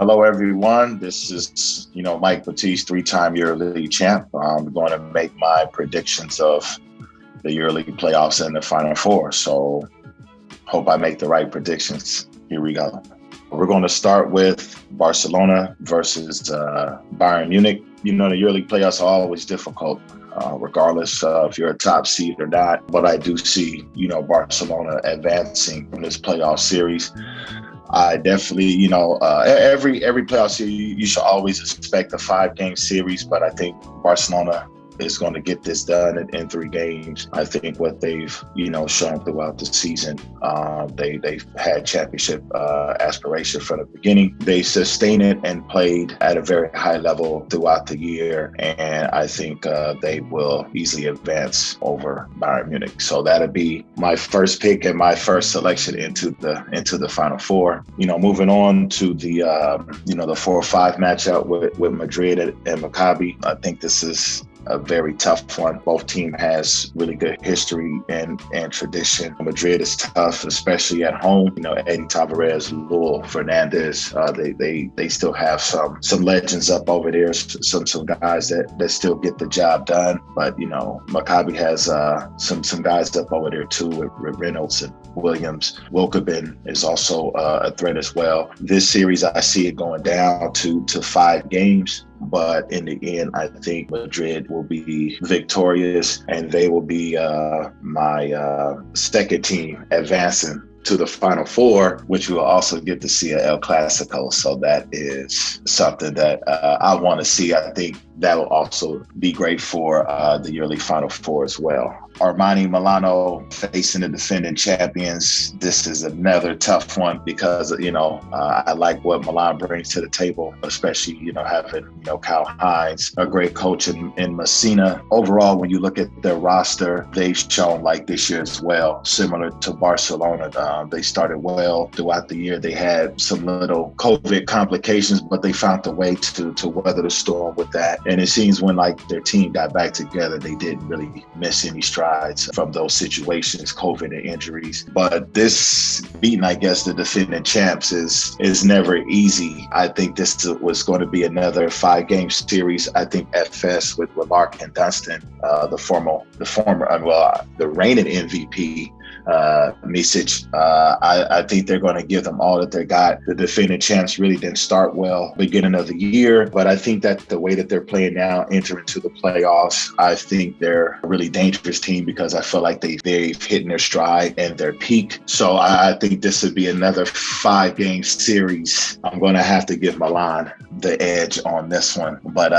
Hello, everyone. This is, Mike Batiste, three-time EuroLeague champ. I'm going to make my predictions of the EuroLeague playoffs and the Final Four. So hope I make the right predictions. Here we go. We're going to start with Barcelona versus Bayern Munich. The EuroLeague playoffs are always difficult, regardless if you're a top seed or not. But I do see, Barcelona advancing from this playoff series. I definitely, every playoff series, you should always expect a 5-game series, but I think Barcelona is going to get this done in 3 games. I think what they've, shown throughout the season, they've had championship aspiration from the beginning. They sustained it and played at a very high level throughout the year, and I think they will easily advance over Bayern Munich. So that'll be my first pick and my first selection into the Final Four. Moving on to the the 4-5 matchup with Madrid and Maccabi. I think this is a very tough one. Both team has really good history and tradition. Madrid is tough, especially at home. Eddie Tavares, Luis Fernandez, they still have some legends up over there, some guys that still get the job done. But Maccabi has some guys up over there too with Reynolds and Williams. Wilkebin is also a threat as well. This series, I see it going down to 5 games. But in the end, I think Madrid will be victorious, and they will be my second team advancing to the Final Four, which we will also get to see at El Clasico. So that is something that I want to see. I think that will also be great for the EuroLeague Final Four as well. Armani Milano facing the defending champions. This is another tough one because, I like what Milan brings to the table, especially, having, Kyle Hines, a great coach in Messina. Overall, when you look at their roster, they've shown like this year as well, similar to Barcelona. They started well throughout the year. They had some little COVID complications, but they found a way to weather the storm with that. And it seems when their team got back together, they didn't really miss any strides from those situations, COVID and injuries. But this beating, I guess, the defending champs is never easy. I think this was going to be another 5-game series. I think FS with Lark and Dunstan, the reigning MVP, Misic, I think they're going to give them all that they got. The defending champs really didn't start well beginning of the year, but I think that the way that they're playing now, entering into the playoffs, I think they're a really dangerous team because I feel like they've hit their stride and their peak. So I think this would be another 5-game series. I'm going to have to give Milan the edge on this one, but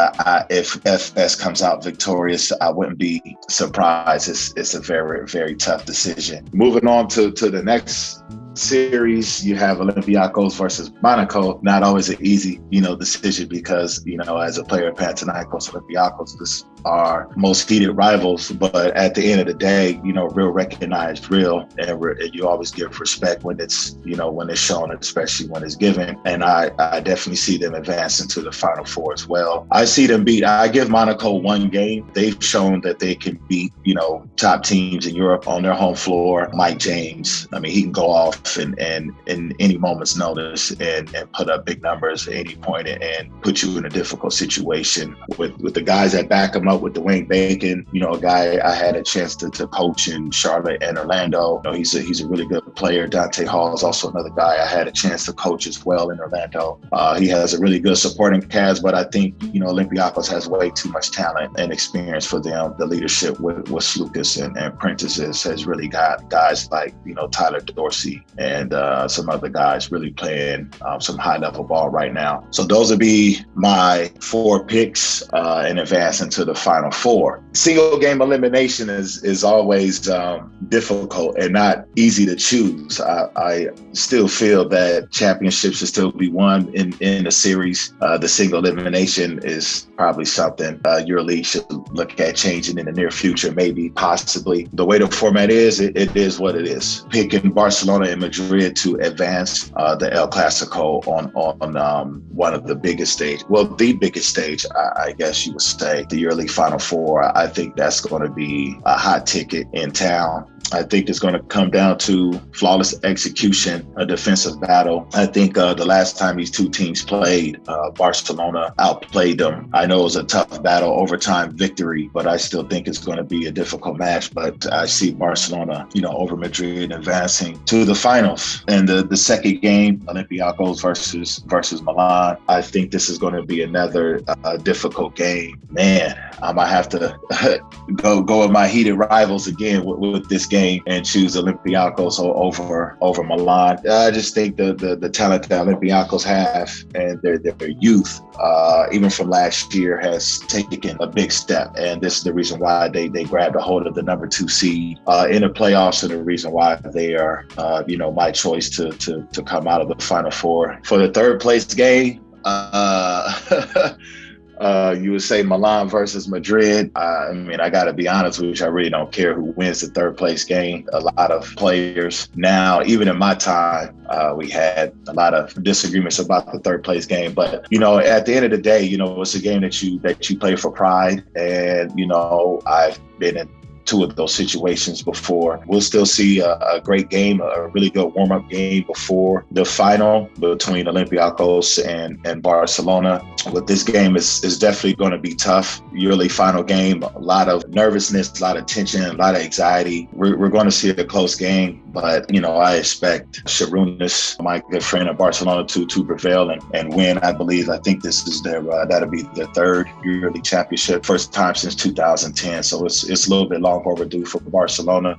if FS comes out victorious, I wouldn't be surprised. It's a very, very tough decision. Moving on to the next series, you have Olympiacos versus Monaco. Not always an easy, decision because, as a player of Panathinaikos, Olympiacos, this are most heated rivals. But at the end of the day, real recognized real, and you always give respect when it's, when it's shown, especially when it's given. And I definitely see them advancing to the Final Four as well. I see them I give Monaco 1 game. They've shown that they can beat, top teams in Europe on their home floor. Mike James, he can go off and in any moment's notice and put up big numbers at any point and put you in a difficult situation with the guys that back him up, with Dwayne Bacon, a guy I had a chance to coach in Charlotte and Orlando. He's a really good player. Dante Hall is also another guy I had a chance to coach as well in Orlando. He has a really good supporting cast, but I think, Olympiacos has way too much talent and experience for them. The leadership with Lucas and Prentices has really got guys like, Tyler Dorsey and some other guys really playing some high-level ball right now. So those would be my 4 picks in advancing to the Final Four. Single game elimination is always difficult and not easy to choose. I still feel that championships should still be won in a series. The single elimination is probably something EuroLeague should look at changing in the near future, maybe, possibly. The way the format is, it is what it is. Picking Barcelona and Madrid to advance the El Clasico on one of the biggest stage. Well, the biggest stage, I guess you would say, the EuroLeague Final Four. I think that's going to be a hot ticket in town. I think it's going to come down to flawless execution, a defensive battle. I think the last time these two teams played, Barcelona outplayed them. I know it was a tough battle, overtime victory, but I still think it's going to be a difficult match. But I see Barcelona, over Madrid advancing to the finals. And the second game, Olympiacos versus Milan, I think this is going to be another difficult game. Man, I might have to go with my heated rivals again with this game and choose Olympiacos over Milan. I just think the talent that Olympiacos have and their youth, even from last year, has taken a big step. And this is the reason why they grabbed a hold of the number 2 seed in the playoffs, and the reason why they are, my choice to come out of the Final Four. For the third place game, you would say Milan versus Madrid. I got to be honest with you, I really don't care who wins the third place game. A lot of players now, even in my time, we had a lot of disagreements about the third place game. But, at the end of the day, it's a game that you play for pride. And, I've been in 2 of those situations before. We'll still see a great game, a really good warm-up game before the final between Olympiacos and Barcelona. But this game is definitely going to be tough. EuroLeague final game, a lot of nervousness, a lot of tension, a lot of anxiety. We're going to see a close game, but I expect Sharunas, my good friend of Barcelona, to prevail and win. I think this is that'll be their third EuroLeague championship, first time since 2010. So it's a little bit long overdue for Barcelona.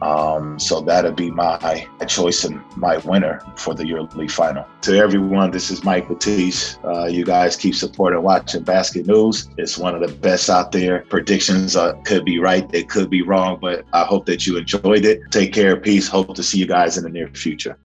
So that'll be my choice and my winner for the EuroLeague final. To everyone, this is Mike Batiste. You guys keep supporting watching Basket News. It's one of the best out there. Predictions could be right, they could be wrong, but I hope that you enjoyed it. Take care, peace. Hope to see you guys in the near future.